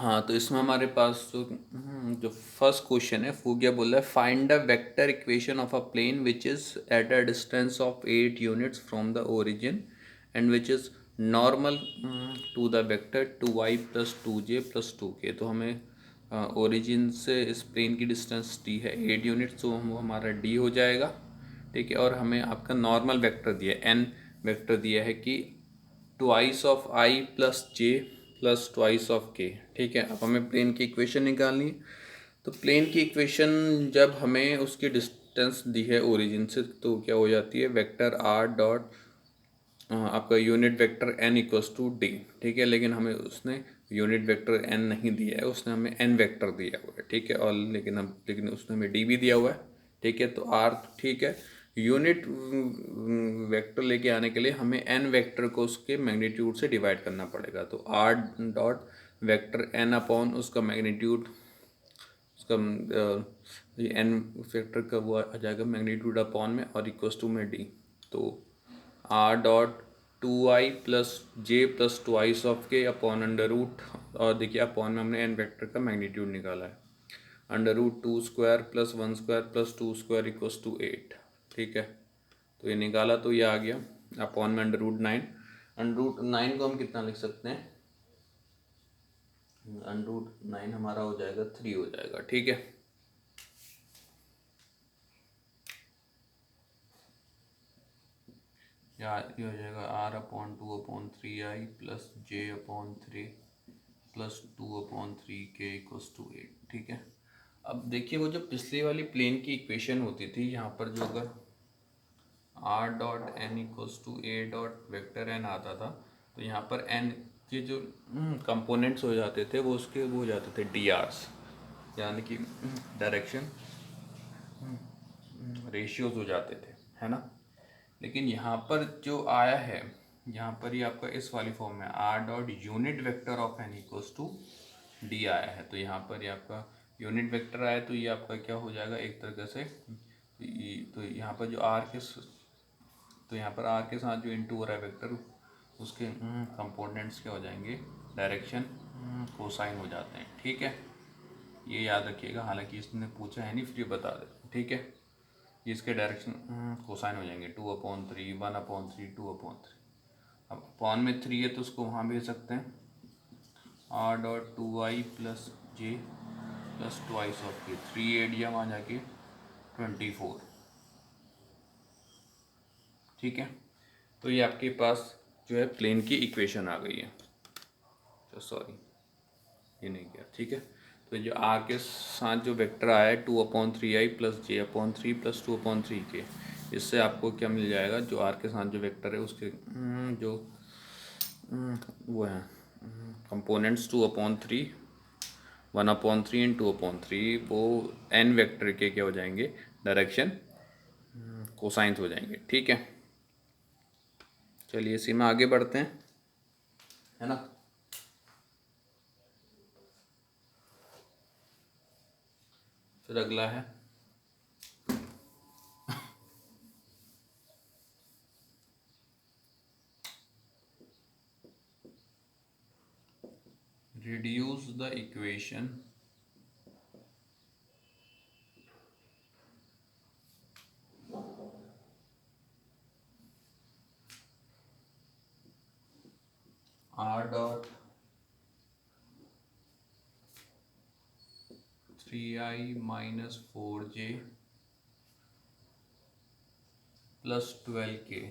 हाँ, तो इसमें हमारे पास जो फर्स्ट क्वेश्चन है वो क्या बोल रहा है, find the vector equation of a plane which is at a distance of 8 units from the origin and which is normal to the vector 2y plus 2j plus 2k। तो हमें origin से इस प्लेन की distance d है 8 units, तो वो हमारा d हो जाएगा। ठीक है, और हमें आपका नॉर्मल वेक्टर दिया है, n वेक्टर दिया है कि twice of I plus J plus twice of के। ठीक है, अब हमें प्लेन की इक्वेशन निकालनी है। तो प्लेन की इक्वेशन जब हमें उसकी डिस्टेंस दी है ओरिजिन से, तो क्या हो जाती है, वेक्टर आर डॉट आपका unit vector n equals to d. ठीक है, लेकिन हमें उसने यूनिट वेक्टर एन नहीं दिया है, उसने हमें एन वेक्टर दिया हुआ है। ठीक है, और लेकिन उसने हमें डी भी दिया हुआ है। ठीक है, तो आर ठीक है, यूनिट वेक्टर लेके आने के लिए हमें एन वेक्टर को उसके मैग्नीट्यूड से डिवाइड करना पड़ेगा। तो r dot vector n upon उसका मैग्नीट्यूड, उसका ये एन वेक्टर का वो आ जाएगा मैग्नीट्यूड अपॉन में और इक्वल्स टू में डी। तो r dot 2i plus J plus twice of के अपॉन अंडर रूट, और देखिए अपॉन में हमने एन वेक्टर का मैग्नीट्यूड निकाला है, under root 2 square plus 1 square plus 2 square equals to 8। ठीक है, तो ये निकाला तो ये आ गया अपॉन में अंडर रूट 9। अंडर रूट 9 को हम कितना लिख सकते हैं, अंडर रूट 9 हमारा हो जाएगा 3 हो जाएगा। ठीक है, ये हो जाएगा r upon 2 upon 3i plus j upon 3 plus 2 upon 3k equals to 8। ठीक है, अब देखिए वो जो पिछली वाली प्लेन की इक्वेशन होती थी, यहाँ पर जो अगर r dot n equals to a dot vector n आता था, तो यहाँ पर एन के जो कंपोनेंट्स हो जाते थे वो उसके वो हो जाते थे डी आर्स, यानी कि डायरेक्शन रेशियोज हो जाते थे, है ना। लेकिन यहाँ पर जो आया है, यहाँ पर ये आपका इस वाली फॉर्म में r dot unit vector of n equals to d आया है। तो यहाँ पर ये आपका यूनिट वेक्टर आया, तो ये आपका क्या हो जाएगा एक तरीके से, तो यहाँ पर जो तो यहाँ पर आर के साथ जो इंटू हो रहा है वेक्टर, उसके कंपोनेंट्स क्या हो जाएंगे, डायरेक्शन कोसाइन हो जाते हैं। ठीक है, ये याद रखिएगा, हालांकि इसने पूछा है नहीं, फिर ये बता दे। ठीक है, ये इसके डायरेक्शन कोसाइन हो जाएंगे 2/3, 1/3, 2/3। अब अपॉन में 3 है तो उसको वहाँ भेज सकते हैं, R dot 2i plus J plus twice of के, 3 एडिया वहाँ जाके 24। ठीक है, तो ये आपके पास जो है प्लेन की इक्वेशन आ गई है। तो सॉरी, ये नहीं किया। ठीक है, तो जो आर के साथ जो वेक्टर आया है 2/3i plus j upon 3 plus 2/3k, इससे आपको क्या मिल जाएगा, जो आर के साथ जो वेक्टर है उसके जो वो है कंपोनेंट्स 2/3, 1/3 एंड 2/3, वो एन वेक्टर के क्या हो जाएंगे, डायरेक्शन कोसाइंस हो जाएंगे। ठीक है, चलिए इसी में आगे बढ़ते हैं, है ना। फिर अगला है reduce the equation r dot 3i minus 4j plus 12k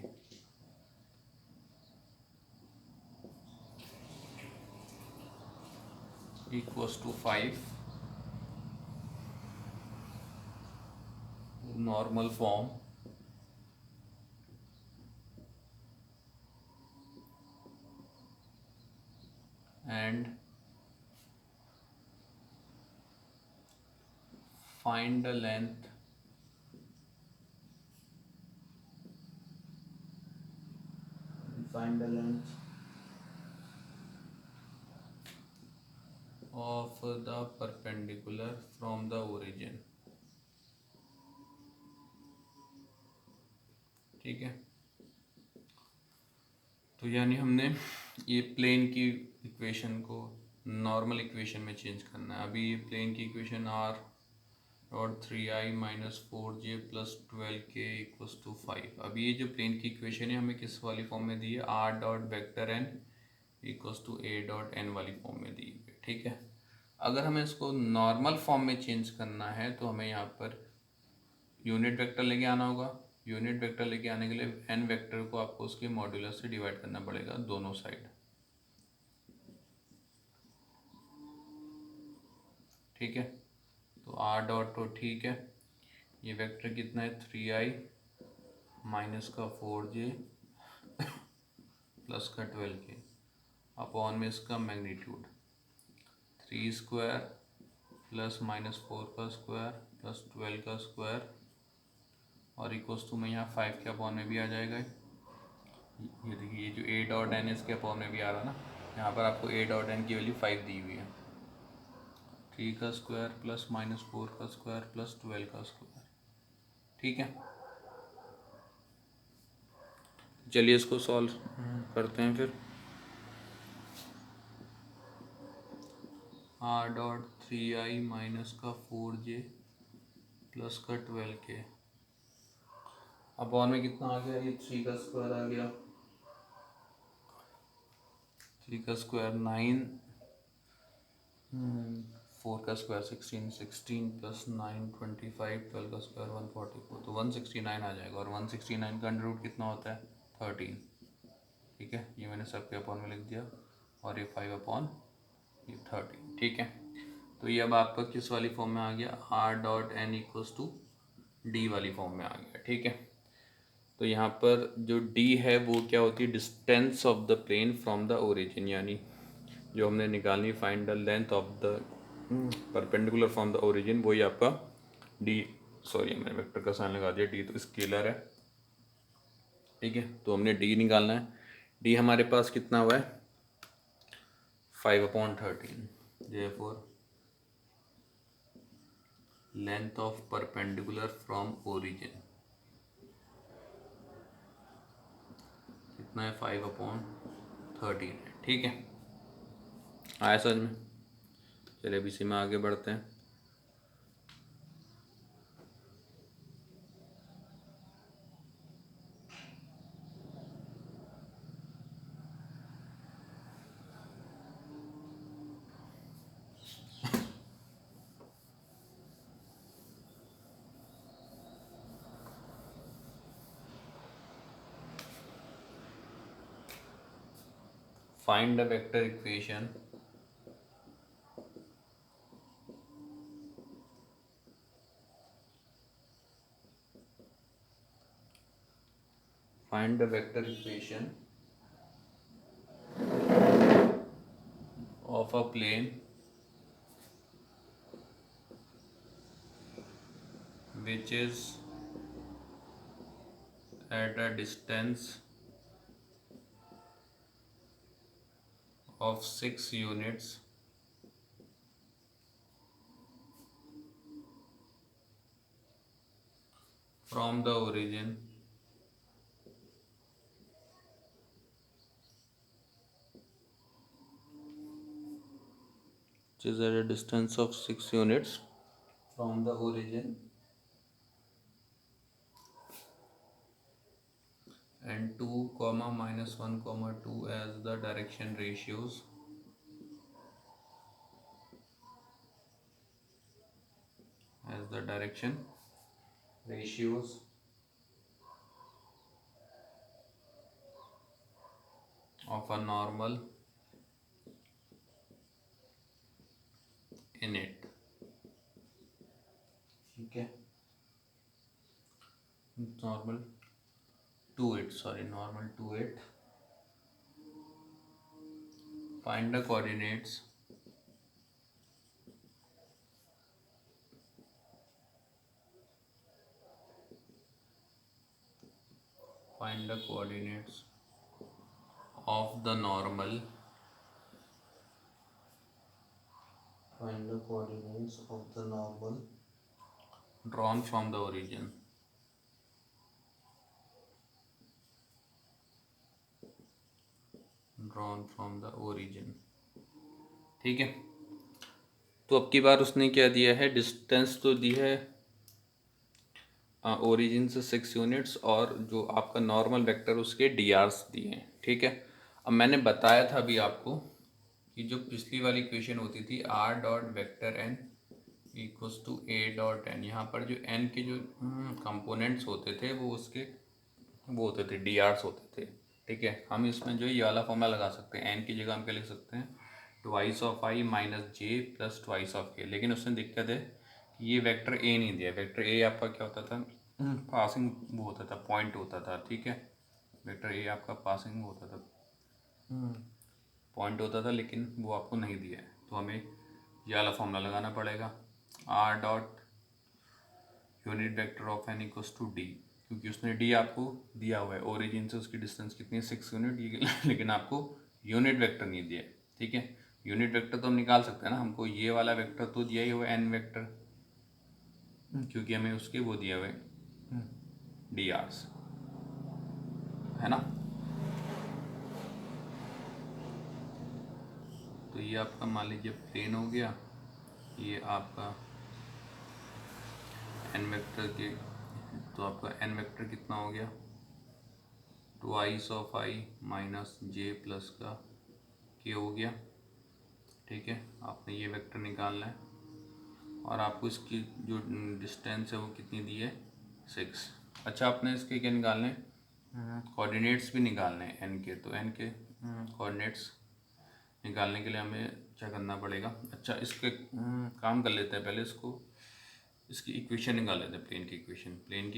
equals to 5, normal form, and find the length find the length of the perpendicular from the origin। ठीक है, तो यानी हमने ये प्लेन की इक्वेशन को नॉर्मल इक्वेशन में change करना है। अभी ये प्लेन की इक्वेशन आर और 3i minus 4j plus 12k equals to 5। अभी ये जो प्लेन की इक्वेशन है हमें किस वाली फॉर्म में दी है, r dot vector n equals to a dot n वाली फॉर्म में दी है, ठीक है। अगर हमें इसको नॉर्मल फॉर्म में चेंज करना है तो हमें यहाँ पर यूनिट वेक्टर लेके आना होगा। यूनिट वेक्टर लेके आने के लिए एन वेक्टर को आपको उसके मॉड्यूलस से डिवाइड करना पड़ेगा दोनों साइड, ठीक है। तो आर डॉट तो ठीक है, ये वेक्टर कितना है 3i माइनस का 4j प्लस का 12k अपॉन में इसका मैग्नीट्यूड 3 स्क्वायर प्लस माइनस 4 का स्क्वायर प्लस 12 का स्क्वायर और इक्वल्स टू में यहाँ 5 के अपॉन में भी आ जाएगा। ये देखिए, ये जो ए डॉट एन इसके अपॉन में भी आ रहा ना, यहाँ पर आपको ए डॉट एन की वैल्यू 5 दी हुई है। 3 का स्क्वायर प्लस माइनस 4 का स्क्वायर प्लस 12 का स्क्वायर, ठीक है। चलिए इसको सॉल्व करते हैं फिर। आर डॉट 3i माइनस का 4j प्लस का 12k अपॉन में कितना आ गया, ये 3 का स्क्वायर आ गया, 3 का स्क्वायर 9, 4 का स्क्वायर 16, 16 प्लस 9 25, 12 का स्क्वायर 144, तो 169 आ जाएगा। और 169 का अंडर रूट कितना होता है 13, ठीक है। ये मैंने सबके अपॉन में लिख दिया और ये 5 अपॉन ये 13, ठीक है। तो ये अब आपका किस वाली फॉर्म में आ गया, r dot n equals to d वाली फॉर्म में आ गया, ठीक है। तो यहाँ पर जो डी है वो क्या होती है, distance of the plane from the origin, यानी जो हमने निकालनी find the length of the perpendicular from the origin, वही आपका डी, सॉरी मैंने वेक्टर का साइन लगा दिया, डी तो स्केलर है, ठीक है। तो हमने डी निकालना है। डी हमारे पास कितना हुआ है 5/13, therefore length of perpendicular from origin कितना है 5/13 है, ठीक है। आया समझ में। चलिए अब इसी में आगे बढ़ते हैं। Find the vector equation of a plane which is at a distance of 6 units from the origin which is at a distance of 6 units from the origin and 2 comma minus 1 comma 2 as the direction ratios of a normal in it, ठीक है। normal normal to it, find the coordinates of the normal drawn from the origin, ठीक है। तो अब की बार उसने क्या दिया है, डिस्टेंस तो दी है ओरिजिन से 6 यूनिट्स, और जो आपका नॉर्मल वेक्टर उसके डी आर्स दिए हैं। ठीक है। अब मैंने बताया था अभी आपको कि जो पिछली वाली इक्वेशन होती थी r dot vector n equals to a dot n, यहाँ पर जो एन के जो कंपोनेंट्स होते थे वो उसके वो होते थे डी आर्स होते थे। ठीक है। हम इसमें जो ये वाला फॉर्मूला लगा सकते हैं, एन की जगह हम क्या लिख सकते हैं, twice of I minus J plus twice of के। लेकिन उसमें दिक्कत है कि ये वेक्टर ए नहीं दिया। वेक्टर ए आपका क्या होता था, पासिंग वो होता था, पॉइंट होता था। ठीक है। वेक्टर ए आपका पासिंग होता था, पॉइंट होता था, लेकिन वो आपको नहीं दिया है। तो हमें ये वाला फॉर्मूला लगाना पड़ेगा, r dot unit vector of n equals to d, क्योंकि उसने डी आपको दिया हुआ है, ओरिजिन से उसकी डिस्टेंस कितनी है 6 यूनिट, लेकिन आपको यूनिट वेक्टर नहीं दिया है। ठीक है। यूनिट वेक्टर तो हम निकाल सकते हैं ना, हमको ये वाला वेक्टर तो दिया ही हुआ है एन वेक्टर, क्योंकि हमें उसके वो दिया हुआ है डी आर्स, है ना। तो ये आपका मान लीजिए प्लेन हो गया, ये आपका एन वेक्टर के, तो आपका एन वेक्टर कितना हो गया, twice of I minus J plus का के हो गया। ठीक है। आपने ये वेक्टर निकालना है, और आपको इसकी जो डिस्टेंस है वो कितनी दी है, 6। अच्छा, आपने इसके क्या निकालने हैं, कोऑर्डिनेट्स भी निकालने हैं एन के। तो एन के कोऑर्डिनेट्स निकालने के लिए हमें क्या करना पड़ेगा, अच्छा इसके काम कर लेते हैं पहले, इसकी इक्वेशन निकाल लेते हैं, प्लेन की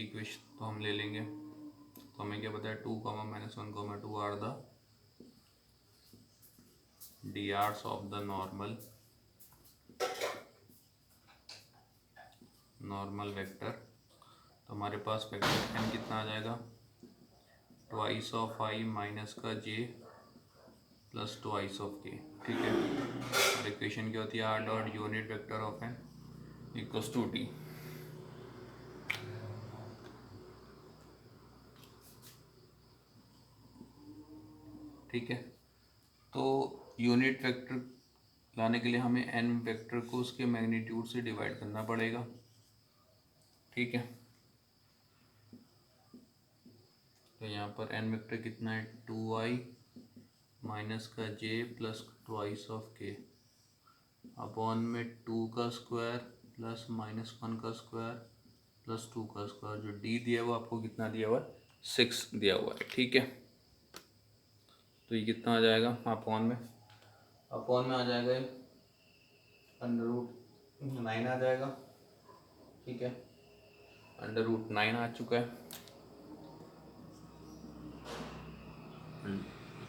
इक्वेशन तो हम ले लेंगे। तो हमें क्या पता है, 2, -1, 2 are the d r's of the normal vector. तो हमारे पास वेक्टर एन कितना आ जाएगा, ट्वाइस ऑफ आई माइनस का जे प्लस ट्वाइस ऑफ के। ठीक है। और इक्वेशन क्या होती है, r dot unit vector of n equals to d. ठीक है। तो यूनिट वेक्टर लाने के लिए हमें एन वेक्टर को उसके मैग्नीट्यूड से डिवाइड करना पड़ेगा। ठीक है। तो यहाँ पर एन वेक्टर कितना है, 2i माइनस का जे प्लस ट्वाइस ऑफ के अपॉन में 2 का स्क्वायर प्लस -1 का स्क्वायर प्लस 2 का स्क्वायर। जो डी दिया हुआ आपको कितना दिया हुआ है, 6 दिया हुआ है। ठीक है। तो ये कितना आ जाएगा, अपॉन में आ जाएगा √9 आ जाएगा। ठीक है। √9 आ चुका है।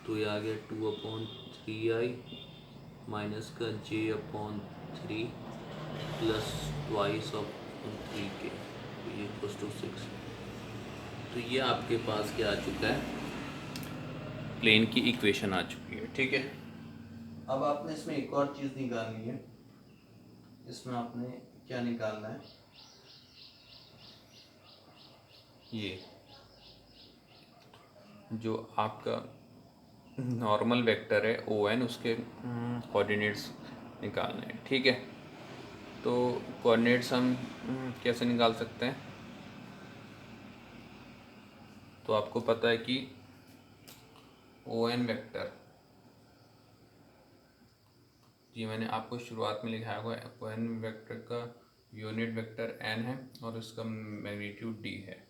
तो ये आ गया 2/3i माइनस का j/3 plus twice of 3k, तो ये इक्वल्स टू 6। तो ये आपके पास क्या आ चुका है, प्लेन की इक्वेशन आ चुकी है। ठीक है। अब आपने इसमें एक और चीज़ निकालनी है, इसमें आपने क्या निकालना है, ये जो आपका नॉर्मल वेक्टर है ओ एन, उसके कोऑर्डिनेट्स निकालने हैं। ठीक है। तो कोऑर्डिनेट्स हम कैसे निकाल सकते हैं, तो आपको पता है कि ओ एन वेक्टर, जी मैंने आपको शुरुआत में लिखाया हुआ है, ओ एन वेक्टर का यूनिट वेक्टर एन है और इसका मैग्नीट्यूड डी है।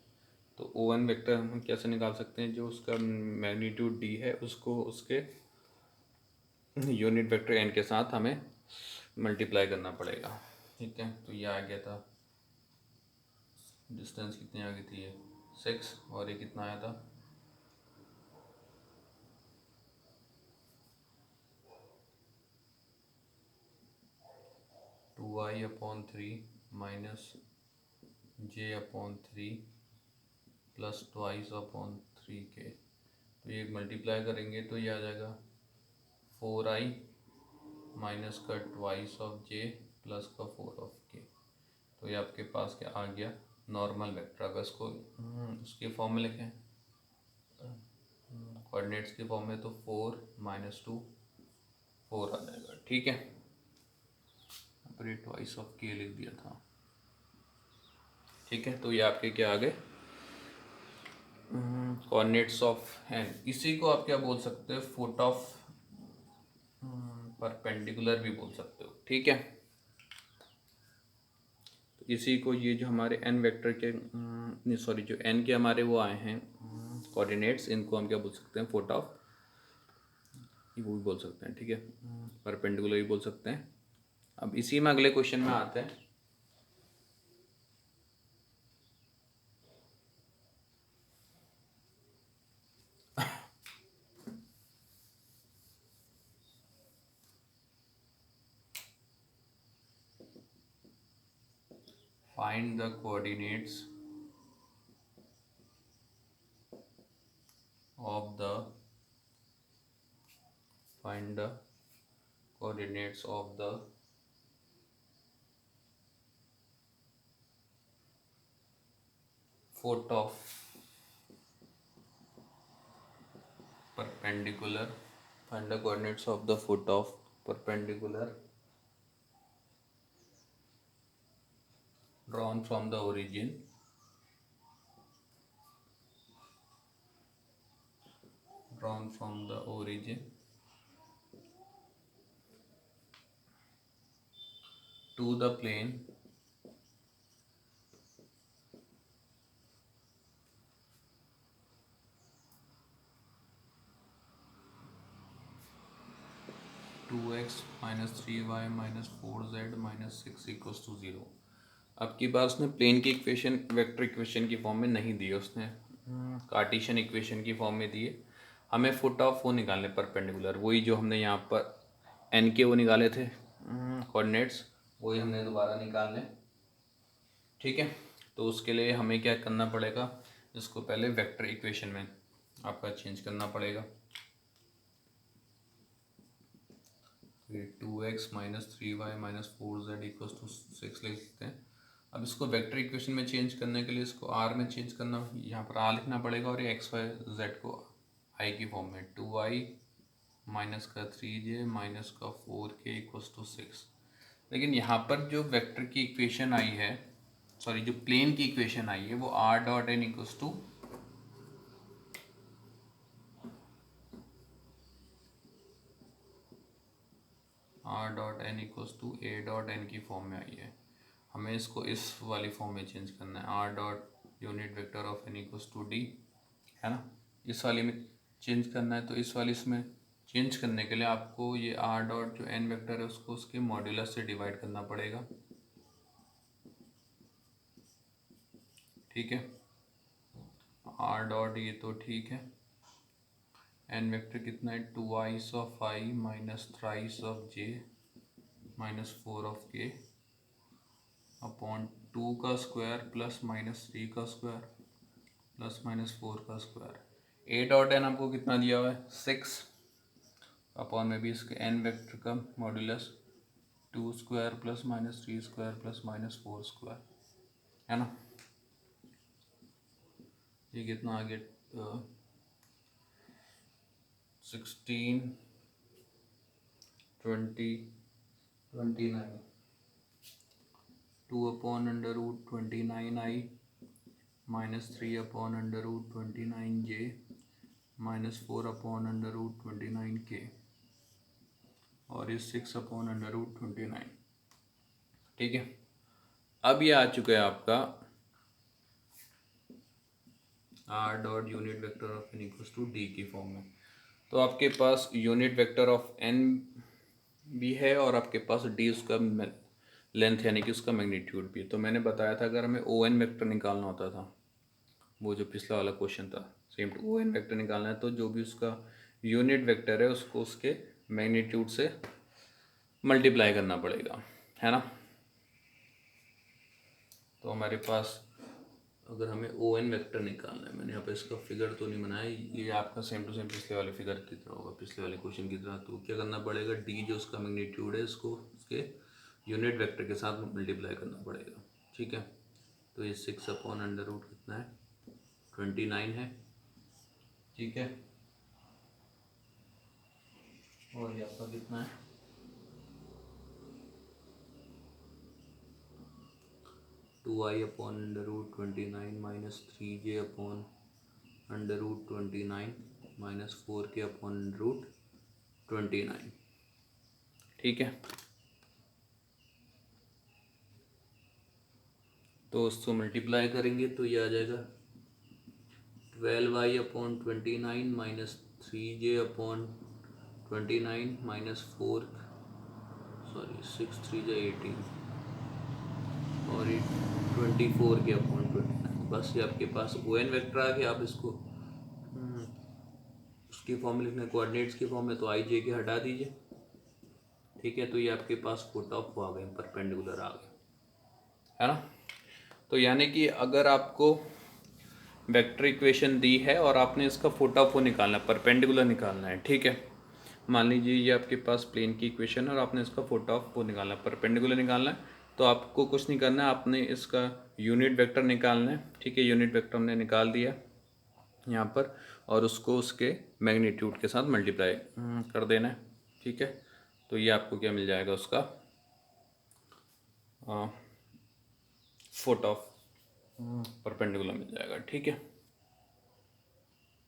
तो ओ एन वेक्टर हम कैसे निकाल सकते हैं, जो उसका मैग्नीट्यूड डी है उसको उसके यूनिट वेक्टर एन के साथ हमें मल्टीप्लाई करना पड़ेगा। ठीक है। तो ये आ गया था, डिस्टेंस कितनी आ गई थी, ये 6, और ये कितना आया था, 2i/3 माइनस j/3 प्लस ट्वाइस/3k। तो ये मल्टीप्लाई करेंगे तो ये आ जाएगा 4i माइनस का ट्वाइस ऑफ जे प्लस का 4 ऑफ के। तो ये आपके पास क्या आ गया, नॉर्मल वेक्टर। अगर इसको उसके फॉर्म में लिखें, कोऑर्डिनेट्स के फॉर्म में, तो 4 - 2 4 आ जाएगा। ठीक है। पर ये ट्वाइस ऑफ के लिख दिया था। ठीक है, तो ये आपके क्या आ गए कोऑर्डिनेट्स ऑफ एन। इसी को आप क्या बोल सकते हो, फुट ऑफ परपेंडिकुलर भी बोल सकते हो। ठीक है, तो इसी को ये जो हमारे एन वेक्टर के नहीं सॉरी जो एन के हमारे वो आए हैं कोऑर्डिनेट्स, इनको हम क्या बोल सकते हैं, फुट ऑफ, वो भी बोल सकते हैं। ठीक है, परपेंडिकुलर भी बोल सकते हैं। अब इसी में अगले क्वेश्चन में आते हैं। Find the coordinates of the find the coordinates of the foot of perpendicular, find the coordinates of the foot of perpendicular drawn from the origin to the plane two x minus 3y minus 4z minus 6 equals to 0। आपकी बात उसने plane की equation vector equation की form में नहीं दी है, उसने Cartesian equation की फॉर्म में दी है। हमें फुट ऑफ वो निकालने परपेंडिकुलर, वही जो हमने यहाँ पर एन के वो निकाले थे कोऑर्डिनेट्स, वही हमने दोबारा निकालने। ठीक है, तो उसके लिए हमें क्या करना पड़ेगा, इसको पहले वेक्टर इक्वेशन में आपका चेंज करना पड़ेगा। ये 2x minus 3y minus 4z equals to 6 लिख सकते हैं। अब इसको वेक्टर इक्वेशन में चेंज करने के लिए इसको r में चेंज करना, यहाँ पर r लिखना पड़ेगा और ये xy z को i की फॉर्म में 2i माइनस का 3j माइनस का 4k इक्वल्स टू 6। लेकिन यहाँ पर जो वेक्टर की इक्वेशन आई है, सॉरी जो प्लेन की इक्वेशन आई है, वो r dot n equals to a dot n की फॉर्म में आई है। हमें इसको इस वाली फॉर्म में चेंज करना है, r dot unit vector of n equals to d, है ना। इस वाली में चेंज करना है, तो इस वाली इसमें चेंज करने के लिए आपको ये आर डॉट जो एन वेक्टर है उसको उसके मॉड्यूलस से डिवाइड करना पड़ेगा। ठीक है, आर डॉट ये तो ठीक है, एन वेक्टर कितना है, 2i of I minus thrice of J minus 4 of के अपॉन 2 का स्क्वायर प्लस माइनस 3 का स्क्वायर प्लस माइनस 4 का स्क्वायर। ए डॉट एन आपको कितना दिया हुआ है, 6 अपॉन में भी इसके एन वेक्टर का modulus 2 square plus minus 3 square plus minus 4 square, है ना। ये कितना आ गया 16 20 29 2 upon under root 29i minus 3 upon under root 29j minus 4 upon under root 29k और ये 6 अपॉन अंडर रूट 29। ठीक है, अब ये आ चुका है आपका r dot unit vector of n equals to d की फॉर्म में। तो आपके पास यूनिट वेक्टर ऑफ एन भी है और आपके पास डी उसका लेंथ यानी कि उसका मैग्नीट्यूड भी है। तो मैंने बताया था अगर हमें ओ एन वेक्टर निकालना होता था, वो जो पिछला वाला क्वेश्चन था same to o n vector निकालना है, तो जो भी उसका यूनिट वेक्टर है उसको उसके मैग्नीट्यूड से मल्टीप्लाई करना पड़ेगा, है ना। तो हमारे पास अगर हमें ओ एन वेक्टर निकालना है, मैंने यहाँ पे इसका फिगर तो नहीं बनाया, ये आपका सेम टू सेम पिछले वाले फिगर की तरह होगा, पिछले वाले क्वेश्चन की तरह। तो क्या करना पड़ेगा, डी जो उसका मैग्नीट्यूड है इसको उसके यूनिट वेक्टर के साथ मल्टीप्लाई करना पड़ेगा। ठीक है, तो ये 6 अपॉन अंडर रूट कितना है 29 है। ठीक है, और ये आपका कितना है 2i upon under root 29 minus 3j upon under root 29 minus 4k upon root 29। ठीक है, तो उसको मल्टीप्लाई करेंगे तो ये आ जाएगा 12i upon 29 minus 3j upon 29 minus 4, sorry 6 3 जा 18 और ये 24 के अपॉन 29। बस ये आपके पास ओ एन वेक्टर आ गया। आप इसको उसकी फॉर्म में लिखना, कोऑर्डिनेट्स की फॉर्म में, तो आई जे के हटा दीजिए। ठीक है, तो ये आपके पास फुट ऑफ आ गए, परपेंडिकुलर आ गए, है ना। तो यानी कि अगर आपको वेक्टर इक्वेशन दी है और आपने इसका फुट ऑफ वो निकालना है, परपेंडिकुलर निकालना है। ठीक है, मान लीजिए ये आपके पास प्लेन की इक्वेशन है और आपने इसका फुट ऑफ वो निकालना है, परपेंडिकुलर निकालना है। तो आपको कुछ नहीं करना है, आपने इसका यूनिट वेक्टर निकालना है। ठीक है, यूनिट वेक्टर हमने निकाल दिया यहाँ पर, और उसको उसके मैग्नीट्यूड के साथ मल्टीप्लाई कर देना है। ठीक है, तो ये आपको क्या मिल जाएगा, उसका फुट ऑफ परपेंडिकुलर मिल जाएगा। ठीक है।